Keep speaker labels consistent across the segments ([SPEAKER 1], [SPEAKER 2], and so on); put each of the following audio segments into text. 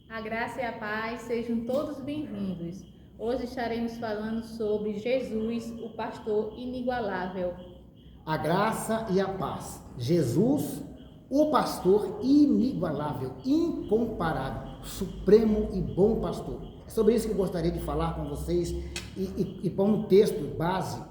[SPEAKER 1] A graça e a paz sejam todos bem-vindos. Hoje estaremos falando sobre Jesus, o pastor inigualável.
[SPEAKER 2] A graça e a paz. Jesus, o pastor inigualável, incomparável, supremo e bom pastor. É sobre isso que eu gostaria de falar com vocês e pôr no texto base,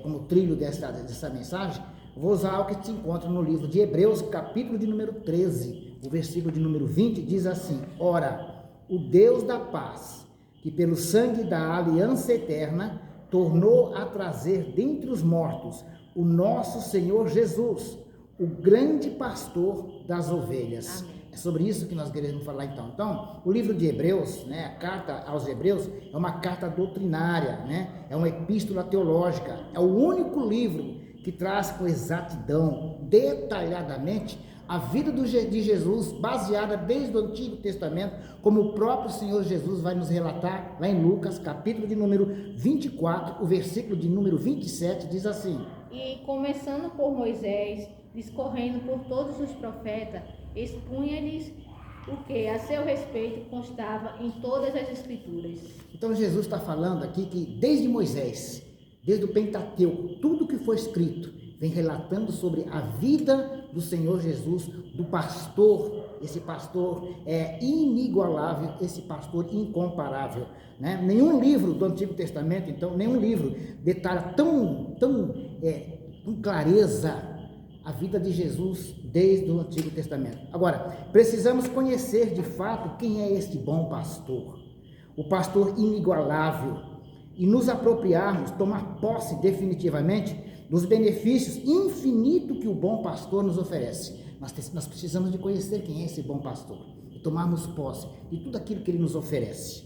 [SPEAKER 2] como trilho dessa mensagem. Vou usar algo que se encontra no livro de Hebreus, capítulo de número 13, o versículo de número 20, diz assim: Ora, o Deus da paz, que pelo sangue da aliança eterna tornou a trazer dentre os mortos o nosso Senhor Jesus, o grande pastor das ovelhas. Amém. É sobre isso que nós queremos falar então. Então, o livro de Hebreus, a carta aos Hebreus, é uma carta doutrinária, é uma epístola teológica, é o único livro que traz com exatidão, detalhadamente, a vida de Jesus, baseada desde o Antigo Testamento, como o próprio Senhor Jesus vai nos relatar lá em Lucas, capítulo de número 24, o versículo de número 27, diz assim:
[SPEAKER 1] E começando por Moisés, discorrendo por todos os profetas, expunha-lhes o que a seu respeito constava em todas as Escrituras.
[SPEAKER 2] Então Jesus está falando aqui que desde Moisés, desde o Pentateuco, tudo que foi escrito vem relatando sobre a vida do Senhor Jesus, do pastor. Esse pastor é inigualável, esse pastor incomparável, Nenhum livro do Antigo Testamento, então, nenhum livro detalha com clareza a vida de Jesus desde o Antigo Testamento. Agora, precisamos conhecer de fato quem é este bom pastor, o pastor inigualável, e nos apropriarmos, tomar posse definitivamente dos benefícios infinitos que o bom pastor nos oferece. Nós precisamos de conhecer quem é esse bom pastor e tomarmos posse de tudo aquilo que ele nos oferece.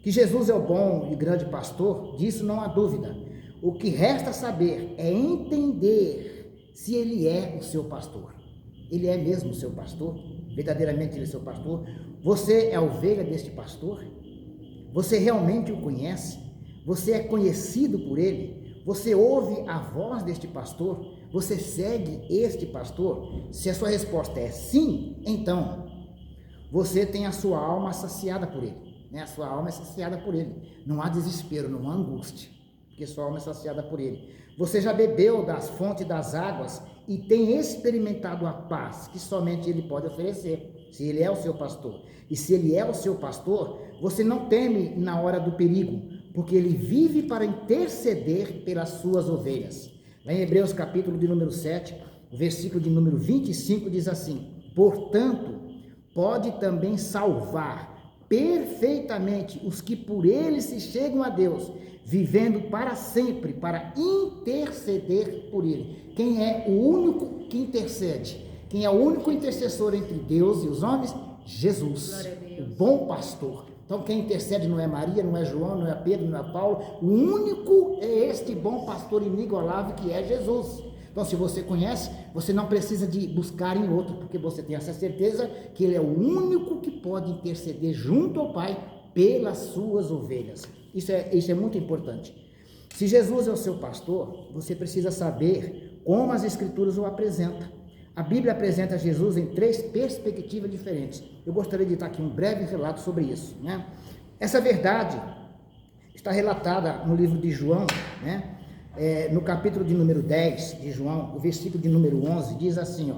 [SPEAKER 2] Que Jesus é o bom e grande pastor, disso não há dúvida. O que resta saber é entender se ele é o seu pastor. Ele é mesmo o seu pastor? Verdadeiramente ele é seu pastor? Você é a ovelha deste pastor? Você realmente o conhece? Você é conhecido por ele? Você ouve a voz deste pastor? Você segue este pastor? Se a sua resposta é sim, então você tem a sua alma saciada por ele. A sua alma é saciada por ele. Não há desespero, não há angústia, porque sua alma é saciada por ele. Você já bebeu das fontes das águas e tem experimentado a paz que somente ele pode oferecer, se ele é o seu pastor. E se ele é o seu pastor, você não teme na hora do perigo, porque ele vive para interceder pelas suas ovelhas. Lá em Hebreus capítulo de número 7, o versículo de número 25 diz assim: Portanto, pode também salvar perfeitamente os que por ele se chegam a Deus, vivendo para sempre para interceder por ele. Quem é o único que intercede? Quem é o único intercessor entre Deus e os homens? Jesus, o bom pastor. Então quem intercede não é Maria, não é João, não é Pedro, não é Paulo. O único é este bom pastor inigualável que é Jesus. Então, se você conhece, você não precisa de buscar em outro, porque você tem essa certeza que ele é o único que pode interceder junto ao Pai pelas suas ovelhas. Isso é muito importante. Se Jesus é o seu pastor, você precisa saber como as Escrituras o apresentam. A Bíblia apresenta Jesus em 3 perspectivas diferentes. Eu gostaria de dar aqui um breve relato sobre isso. Essa verdade está relatada no livro de João, no capítulo de número 10 de João, o versículo de número 11, diz assim,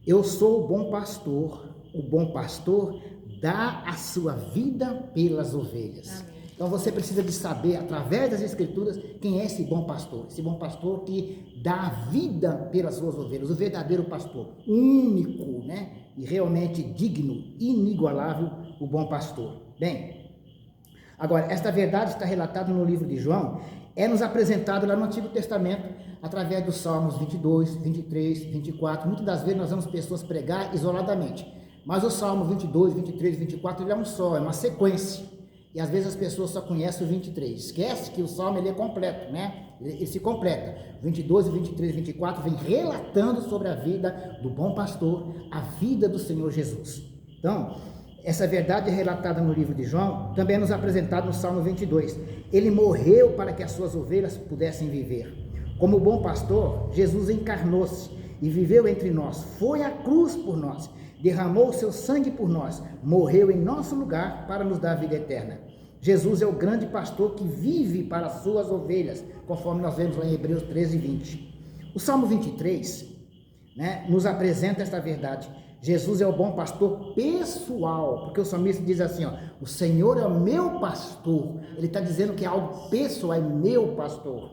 [SPEAKER 2] Eu sou o bom pastor dá a sua vida pelas ovelhas. Amém. Então você precisa de saber, através das Escrituras, quem é esse bom pastor que dá a vida pelas suas ovelhas, o verdadeiro pastor, único, e realmente digno, inigualável, o bom pastor. Bem, agora, esta verdade está relatada no livro de João, é nos apresentado lá no Antigo Testamento, através dos Salmos 22, 23, 24. Muitas das vezes nós vemos pessoas pregar isoladamente, mas o Salmo 22, 23, 24, ele é um só, é uma sequência. E às vezes as pessoas só conhecem o 23. Esquece que o Salmo ele é completo, Ele se completa. 22, 23, 24 vem relatando sobre a vida do bom pastor, a vida do Senhor Jesus. Então, essa verdade é relatada no livro de João, também é nos apresentado no Salmo 22. Ele morreu para que as suas ovelhas pudessem viver. Como bom pastor, Jesus encarnou-se e viveu entre nós, foi à cruz por nós, derramou o seu sangue por nós, morreu em nosso lugar para nos dar a vida eterna. Jesus é o grande pastor que vive para as suas ovelhas, conforme nós vemos lá em Hebreus 13, 20. O Salmo 23, nos apresenta esta verdade. Jesus é o bom pastor pessoal, porque o salmista diz assim, o Senhor é o meu pastor. Ele está dizendo que é algo pessoal, é meu pastor,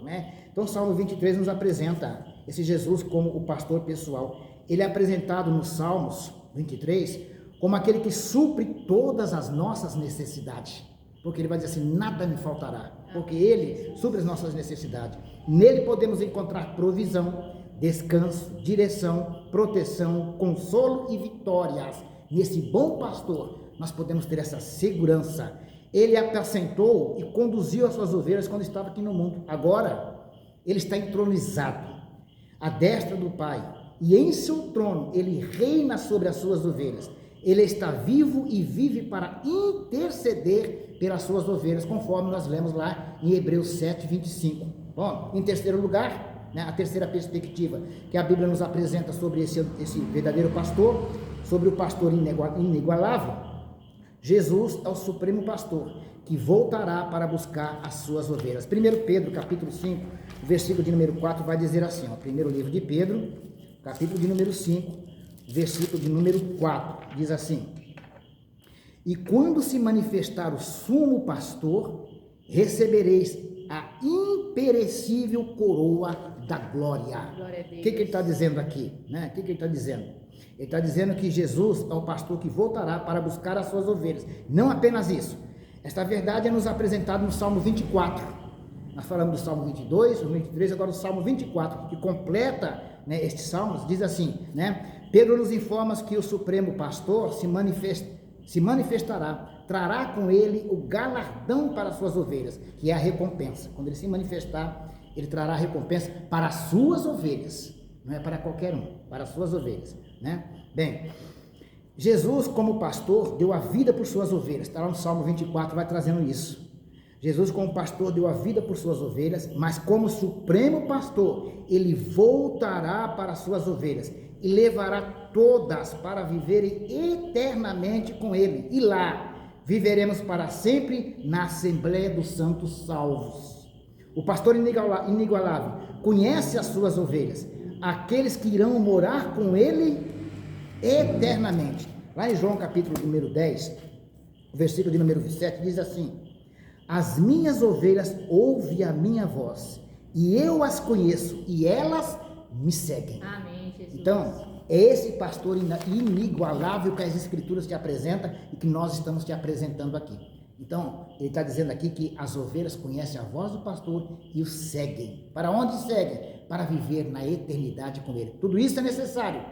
[SPEAKER 2] Então o Salmo 23 nos apresenta esse Jesus como o pastor pessoal. Ele é apresentado nos Salmos 23 como aquele que supre todas as nossas necessidades, porque ele vai dizer assim, nada me faltará, porque ele supre as nossas necessidades. Nele podemos encontrar provisão, descanso, direção, proteção, consolo e vitórias. Nesse bom pastor, nós podemos ter essa segurança. Ele apacentou e conduziu as suas ovelhas quando estava aqui no mundo. Agora, ele está entronizado à destra do Pai, e em seu trono ele reina sobre as suas ovelhas. Ele está vivo e vive para interceder pelas suas ovelhas, conforme nós lemos lá em Hebreus 7, 25. Bom, em terceiro lugar, a terceira perspectiva que a Bíblia nos apresenta sobre esse verdadeiro pastor, sobre o pastor inigualável, Jesus é o supremo pastor, que voltará para buscar as suas ovelhas. 1 Pedro, capítulo 5, versículo de número 4, vai dizer assim, primeiro livro de Pedro, capítulo de número 5, versículo de número 4, diz assim: e quando se manifestar o sumo pastor, recebereis a imperecível coroa da glória. O que ele está dizendo aqui? O que ele está dizendo? Ele está dizendo que Jesus é o pastor que voltará para buscar as suas ovelhas. Não apenas isso. Esta verdade é nos apresentada no Salmo 24. Nós falamos do Salmo 22, o 23, agora o Salmo 24, que completa estes salmos, diz assim, Pedro nos informa que o supremo pastor se manifestará, trará com ele o galardão para as suas ovelhas, que é a recompensa. Quando ele se manifestar, ele trará a recompensa para as suas ovelhas, não é para qualquer um, para as suas ovelhas, Bem, Jesus como pastor deu a vida por suas ovelhas, está lá no Salmo 24, vai trazendo isso. Jesus como pastor deu a vida por suas ovelhas, mas como supremo pastor, ele voltará para as suas ovelhas e levará todas para viverem eternamente com ele. E lá viveremos para sempre na Assembleia dos Santos Salvos. O pastor inigualável conhece as suas ovelhas, aqueles que irão morar com ele eternamente. Lá em João capítulo número 10, versículo de número 7, diz assim: as minhas ovelhas ouvem a minha voz, e eu as conheço, e elas me seguem.
[SPEAKER 1] Amém, Jesus.
[SPEAKER 2] Então, é esse pastor inigualável que as Escrituras te apresentam e que nós estamos te apresentando aqui. Então, ele está dizendo aqui que as ovelhas conhecem a voz do pastor e o seguem. Para onde seguem? Para viver na eternidade com ele. Tudo isso é necessário.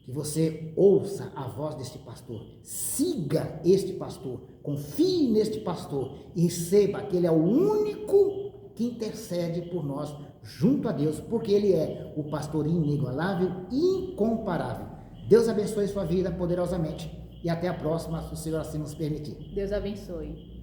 [SPEAKER 2] Que você ouça a voz deste pastor, siga este pastor, confie neste pastor e receba que ele é o único que intercede por nós junto a Deus, porque ele é o pastor inigualável, incomparável. Deus abençoe sua vida poderosamente e até a próxima, se o Senhor assim nos permitir.
[SPEAKER 1] Deus abençoe.